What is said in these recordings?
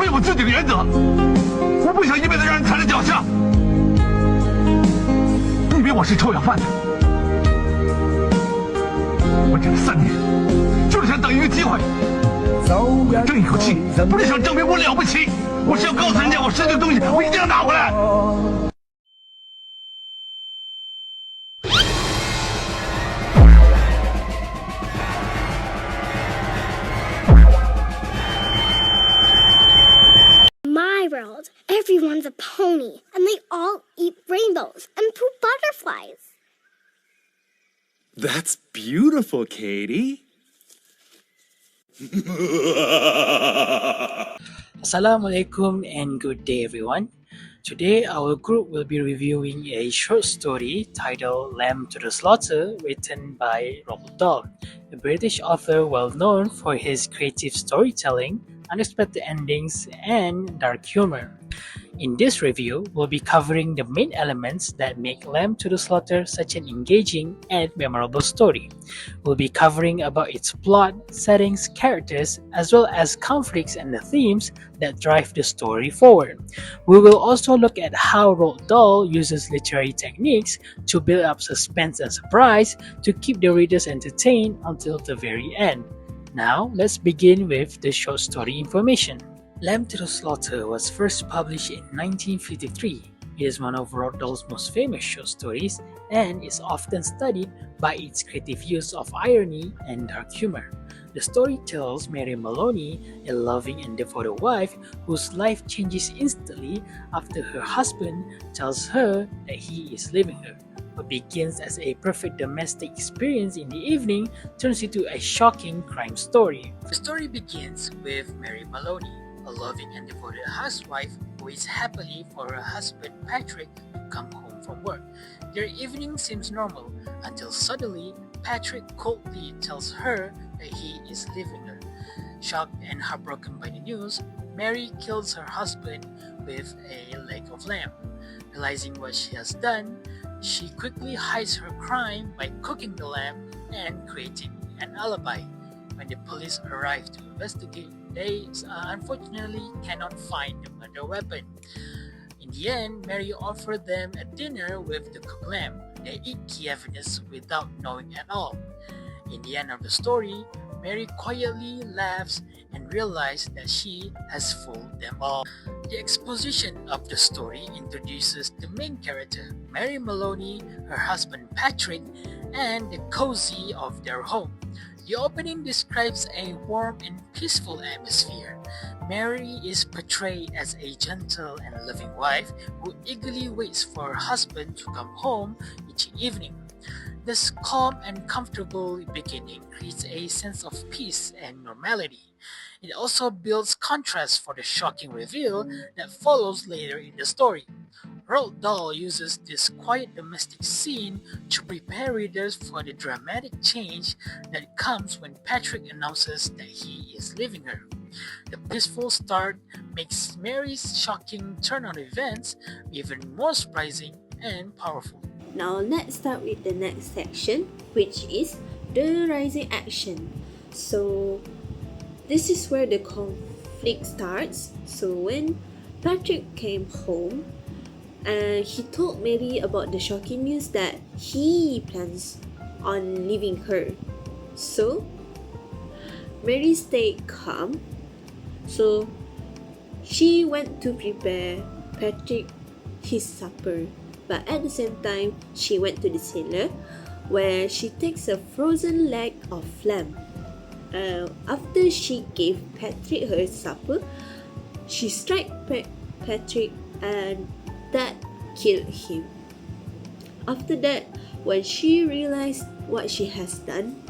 我有我自己的原则，我不想一辈子让人踩在脚下。你以为我是臭要饭的？我忍了3年，就是想等一个机会，争一口气，不是想证明我了不起，我是要告诉人家我失去的东西，我一定要拿回来。My world, everyone's a pony, and they all eat rainbows and poop butterflies. That's beautiful, Katie. Assalamualaikum and good day everyone. Today our group will be reviewing a short story titled Lamb to the Slaughter written by Roald Dahl, a British author well known for his creative storytelling, unexpected endings, and dark humor. In this review, we'll be covering the main elements that make Lamb to the Slaughter such an engaging and memorable story. We'll be covering about its plot, settings, characters, as well as conflicts and the themes that drive the story forward. We will also look at how Roald Dahl uses literary techniques to build up suspense and surprise to keep the readers entertained until the very end. Now, let's begin with the short story information. Lamb to the Slaughter was first published in 1953. It is one of Roald Dahl's most famous short stories and is often studied by its creative use of irony and dark humor. The story tells Mary Maloney, a loving and devoted wife whose life changes instantly after her husband tells her that he is leaving her. What begins as a perfect domestic experience in the evening turns into a shocking crime story. The story begins with Mary Maloney, a loving and devoted housewife who waits happily for her husband Patrick to come home from work. Their evening seems normal until suddenly Patrick coldly tells her that he is leaving her. Shocked and heartbroken by the news, Mary kills her husband with a leg of lamb. Realizing what she has done, she quickly hides her crime by cooking the lamb and creating an alibi. When the police arrive to investigate, they unfortunately cannot find the murder weapon. In the end, Mary offered them a dinner with the cooked lamb. They eat key evidence without knowing at all. In the end of the story, Mary quietly laughs and realizes that she has fooled them all. The exposition of the story introduces the main character, Mary Maloney, her husband Patrick, and the cozy of their home. The opening describes a warm and peaceful atmosphere. Mary is portrayed as a gentle and loving wife who eagerly waits for her husband to come home each evening. This calm and comfortable beginning creates a sense of peace and normality. It also builds contrast for the shocking reveal that follows later in the story. Roald Dahl uses this quiet domestic scene to prepare readers for the dramatic change that comes when Patrick announces that he is leaving her. The peaceful start makes Mary's shocking turn on events even more surprising and powerful. Now let's start with the next section, which is the rising action. So this is where the conflict starts. So when Patrick came home, he told Mary about the shocking news that he plans on leaving her. So Mary stayed calm. So she went to prepare Patrick his supper. But at the same time, she went to the cellar where she takes a frozen leg of lamb. After she gave Patrick her supper, she struck Patrick and that killed him. After that, when she realized what she has done,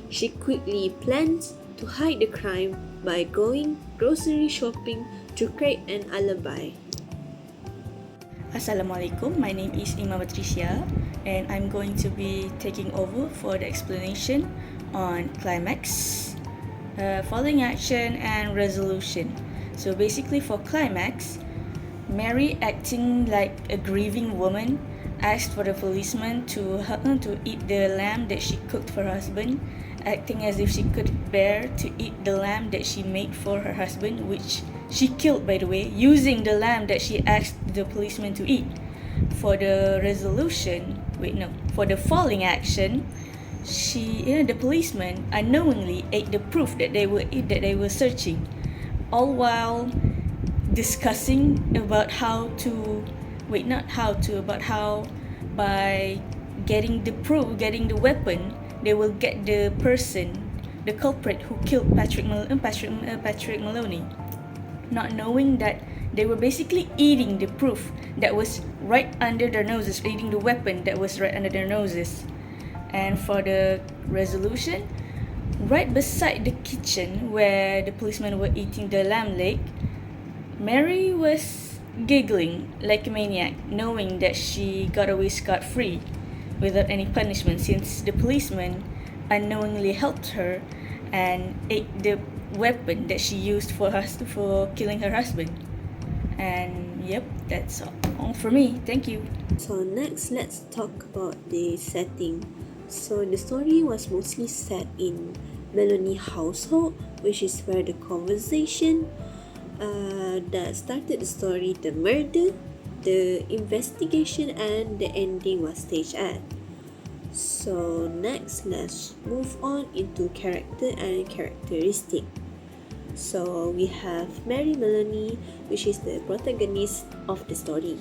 she quickly plans to hide the crime by going grocery shopping to create an alibi. Assalamualaikum, my name is BATRISYIA and I'm going to be taking over for the explanation on climax, following action and resolution. So basically for climax, Mary, acting like a grieving woman, asked for the policeman to help her to eat the lamb that she cooked for her husband, acting as if she could bear to eat the lamb that she made for her husband, which she killed, by the way, using the lamb that she asked the policeman to eat. For the for the falling action, the policeman unknowingly ate the proof that they were searching, all while discussing about how by getting the weapon, they will get the culprit who killed Patrick Maloney, not knowing that they were basically eating the proof that was right under their noses, eating the weapon that was right under their noses. And for the resolution, right beside the kitchen where the policemen were eating the lamb leg, Mary was giggling like a maniac, knowing that she got away scot-free without any punishment, since the policeman unknowingly helped her and ate the weapon that she used for killing her husband. And yep, that's all for me. Thank you. So next, let's talk about the setting. So the story was mostly set in Melanie household, which is where the conversation that started the story, the murder, the investigation, and the ending was staged at. So next, let's move on into character and characteristic. So we have Mary Melanie, which is the protagonist of the story.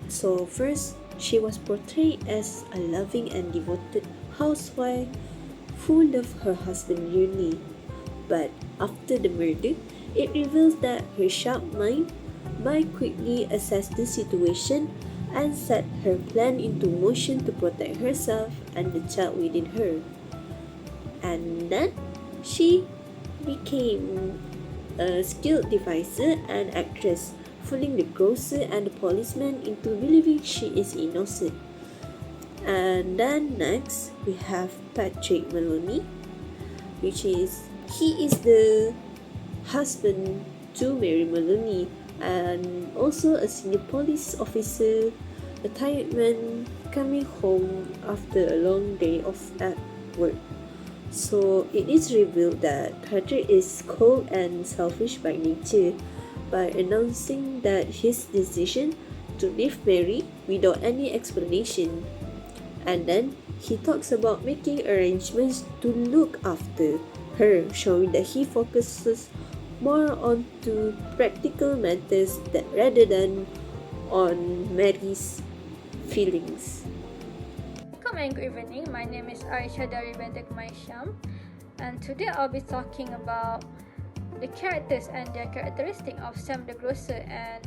So first, she was portrayed as a loving and devoted housewife who loved her husband dearly. But after the murder, it reveals that her sharp mind might quickly assess the situation and set her plan into motion to protect herself and the child within her. And then she became a skilled deviser and actress, fooling the grocer and the policeman into believing she is innocent. And then next, we have Patrick Maloney, he is the husband to Mary Maloney and also a senior police officer, a tired man coming home after a long day at work. So it is revealed that Patrick is cold and selfish by nature, by announcing that his decision to leave Mary without any explanation. And then he talks about making arrangements to look after her, showing that he focuses more onto practical matters rather than on Mary's feelings. Welcome and good evening. My name is ARIESYA dari BINTI HISHAM, and today I'll be talking about the characters and their characteristic of Sam the Grocer and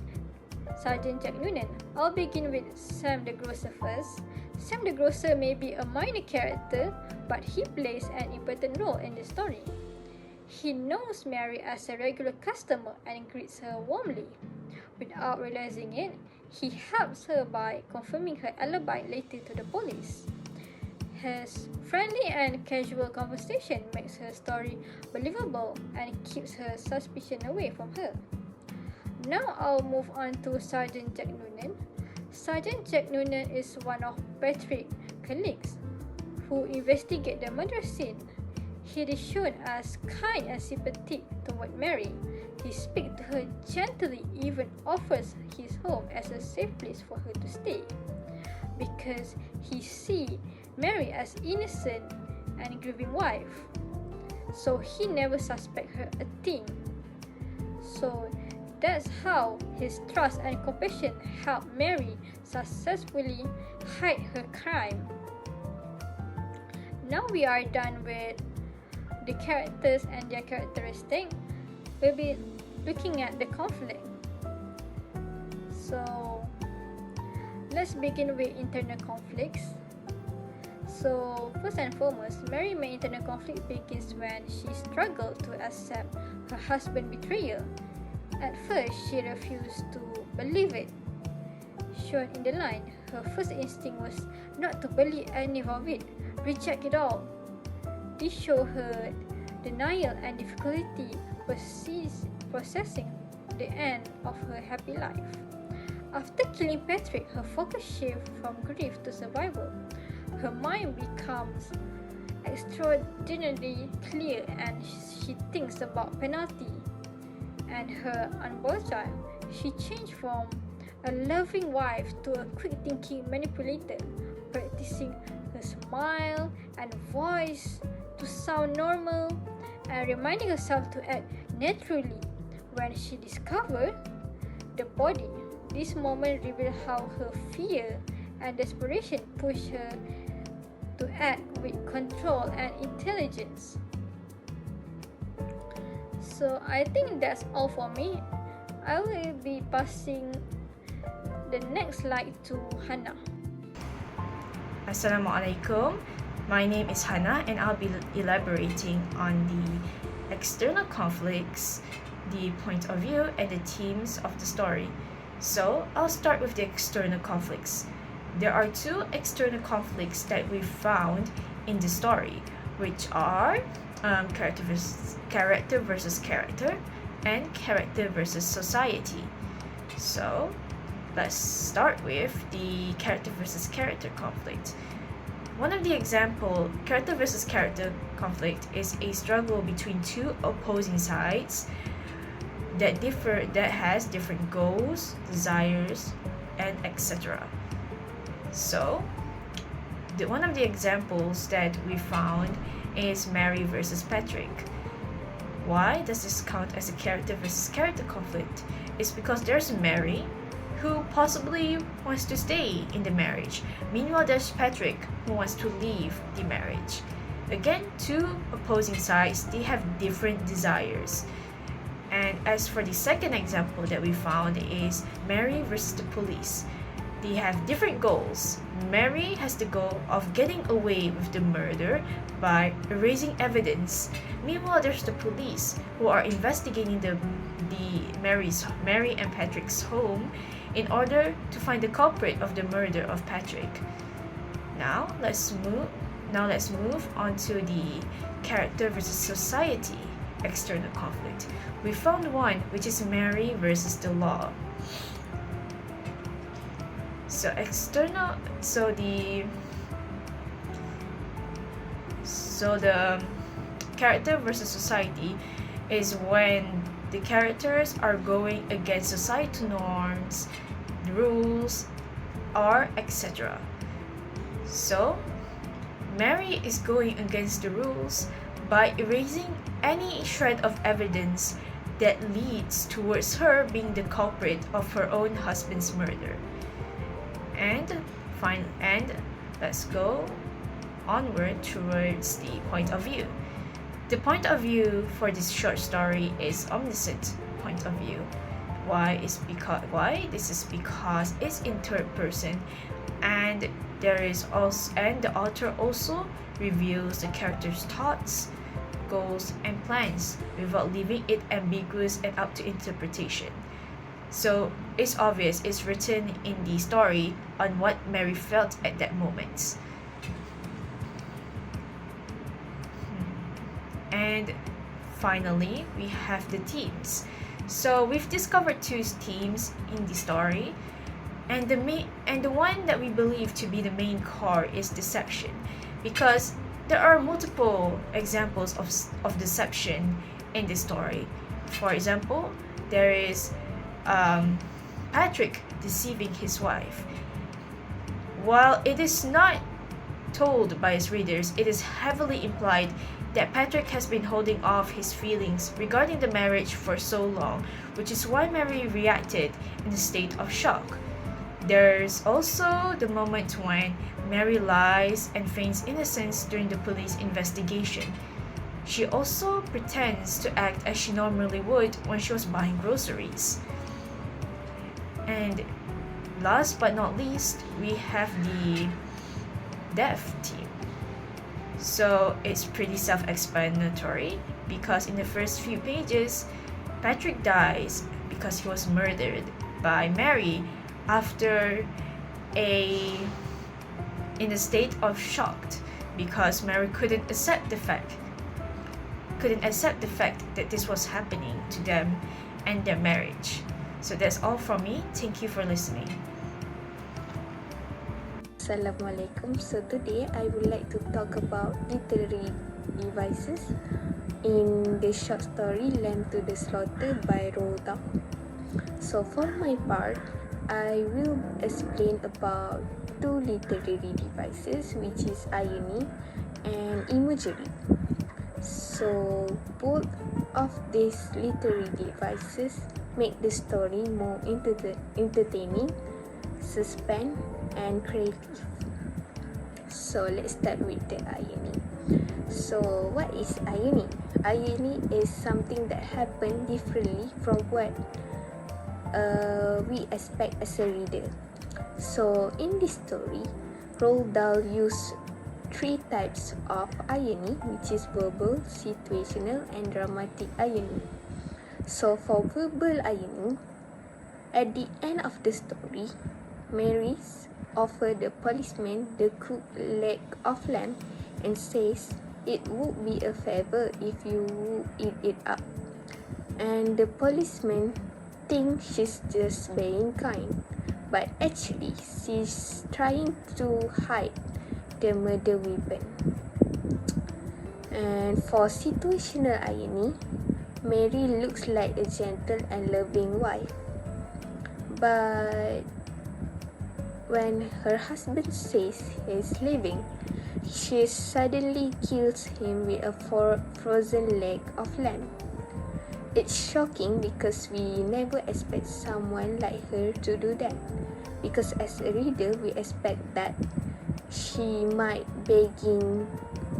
Sergeant Jack Noonan. I'll begin with Sam the Grocer first. Sam the Grocer may be a minor character, but he plays an important role in the story. He knows Mary as a regular customer and greets her warmly. Without realizing it, he helps her by confirming her alibi later to the police. His friendly and casual conversation makes her story believable and keeps her suspicion away from her. Now I'll move on to Sergeant Jack Noonan. Sergeant Jack Noonan is one of Patrick's colleagues who investigate the murder scene. He is shown as kind and sympathetic toward Mary. He speaks to her gently, even offers his home as a safe place for her to stay, because he sees Mary as innocent and grieving wife. So he never suspects her a thing. So that's how his trust and compassion help Mary successfully hide her crime. Now we are done with the characters and their characteristics. We'll be looking at the conflict. So let's begin with internal conflicts. So first and foremost, Mary's main internal conflict begins when she struggles to accept her husband's betrayal. At first, she refused to believe it. Shown in the line, her first instinct was not to believe any of it, reject it all. This showed her denial and difficulty processing the end of her happy life. After killing Patrick, her focus shifts from grief to survival. Her mind becomes extraordinarily clear and she thinks about penalty and her unborn child, she changed from a loving wife to a quick-thinking manipulator, practicing her smile and voice to sound normal and reminding herself to act naturally when she discovered the body. This moment revealed how her fear and desperation pushed her to act with control and intelligence. So I think that's all for me. I will be passing the next slide to Hannah. Assalamualaikum. My name is Hannah and I'll be elaborating on the external conflicts, the point of view, and the themes of the story. So I'll start with the external conflicts. There are two external conflicts that we found in the story, which are character versus character and character versus society. So let's start with the character versus character conflict. One of the example character versus character conflict is a struggle between two opposing sides that has different goals, desires, and etc. So one of the examples that we found is Mary versus Patrick. Why does this count as a character versus character conflict? It's because there's Mary who possibly wants to stay in the marriage. Meanwhile, there's Patrick who wants to leave the marriage. Again, two opposing sides, they have different desires. And as for the second example that we found is Mary versus the police. They have different goals. Mary has the goal of getting away with the murder by erasing evidence. Meanwhile, there's the police who are investigating Mary and Patrick's home in order to find the culprit of the murder of Patrick. Now let's move on to the character versus society external conflict. We found one, which is Mary versus the law. So the character versus society is when the characters are going against societal norms, rules, or etc. So Mary is going against the rules by erasing any shred of evidence that leads towards her being the culprit of her own husband's murder. And let's go onward towards the point of view. The point of view for this short story is omniscient point of view. Why? This is because it's in third person, and the author also reveals the character's thoughts, goals, and plans without leaving it ambiguous and up to interpretation. So it's obvious it's written in the story on what Mary felt at that moment. And finally, we have the themes. So we've discovered two themes in the story, and the one that we believe to be the main core is deception, because there are multiple examples of deception in the story. For example, there is Patrick deceiving his wife. While it is not told by his readers, it is heavily implied that Patrick has been holding off his feelings regarding the marriage for so long, which is why Mary reacted in a state of shock. There's also the moment when Mary lies and feigns innocence during the police investigation. She also pretends to act as she normally would when she was buying groceries. And last but not least, we have the death theme. So it's pretty self-explanatory, because in the first few pages, Patrick dies because he was murdered by Mary after in a state of shock, because Mary couldn't accept the fact that this was happening to them and their marriage. So that's all from me. Thank you for listening. Assalamualaikum. So today I would like to talk about literary devices. in the short story Lamb to the Slaughter by Roald Dahl. So for my part, I will explain about two literary devices, which is irony and imagery. So both of these literary devices make the story more entertaining, suspense, and creative. So let's start with the irony. So what is irony? Irony is something that happens differently from what we expect as a reader. So in this story, Roald Dahl used three types of irony, which is verbal, situational, and dramatic irony. So for verbal irony, at the end of the story, Mary's offers the policeman the cooked leg of lamb and says it would be a favor if you would eat it up. And the policeman thinks she's just being kind, but actually she's trying to hide the murder weapon. And for situational irony, Mary looks like a gentle and loving wife, but when her husband says he's leaving, she suddenly kills him with a frozen leg of lamb. It's shocking because we never expect someone like her to do that, because as a reader we expect that she might begging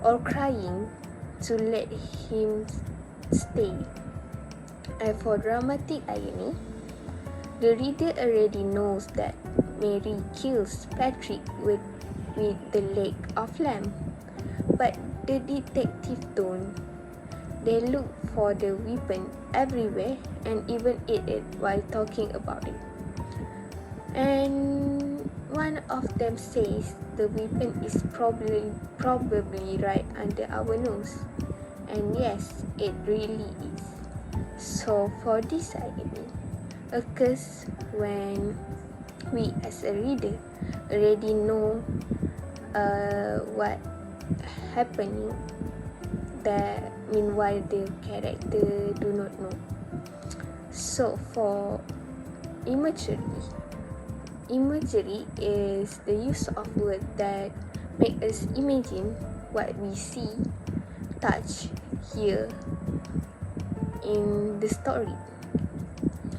or crying to let him stay. And for dramatic irony, the reader already knows that Mary kills Patrick with the leg of lamb, but the detective don't. They look for the weapon everywhere and even eat it while talking about it. And one of them says the weapon is probably right under our nose. And yes, it really is. So for this irony occurs when we as a reader already know what happening, that meanwhile the character do not know. So for imagery is the use of words that make us imagine what we see, touch, hear in the story.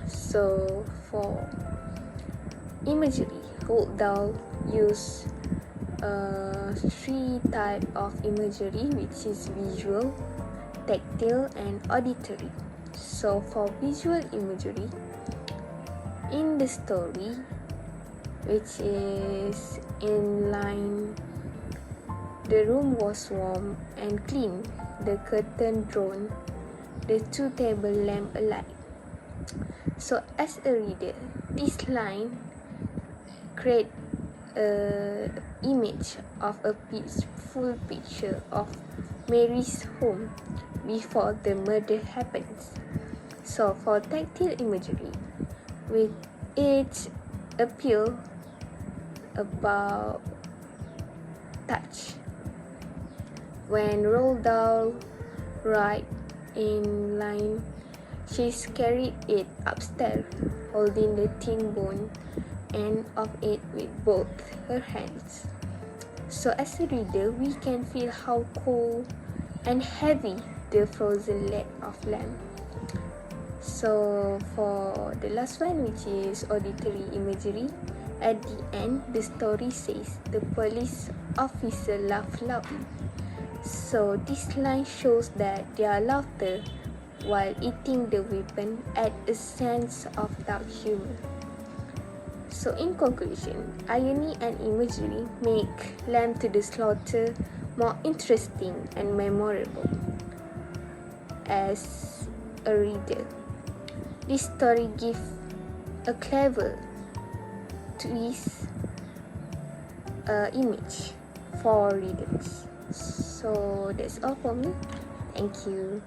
So for imagery, Roald Dahl use three types of imagery, which is visual, tactile, and auditory. So for visual imagery, in the story, which is in line, the room was warm and clean, the curtain drawn, the two table lamp alight. So as a reader, this line create a image of a full picture of Mary's home before the murder happens. So for tactile imagery, with its appeal about touch, when Roald Dahl write in line, she's carried it upstairs, holding the thin bone end of it with both her hands. So as a reader, we can feel how cold and heavy the frozen leg of lamb. So for the last one, which is auditory imagery, at the end the story says the police officer laughed loudly. So this line shows that their laughter while eating the weapon adds a sense of dark humor. So in conclusion, irony and imagery make Lamb to the Slaughter more interesting and memorable as a reader. This story gives a clever twist image for readers. So that's all for me. Thank you.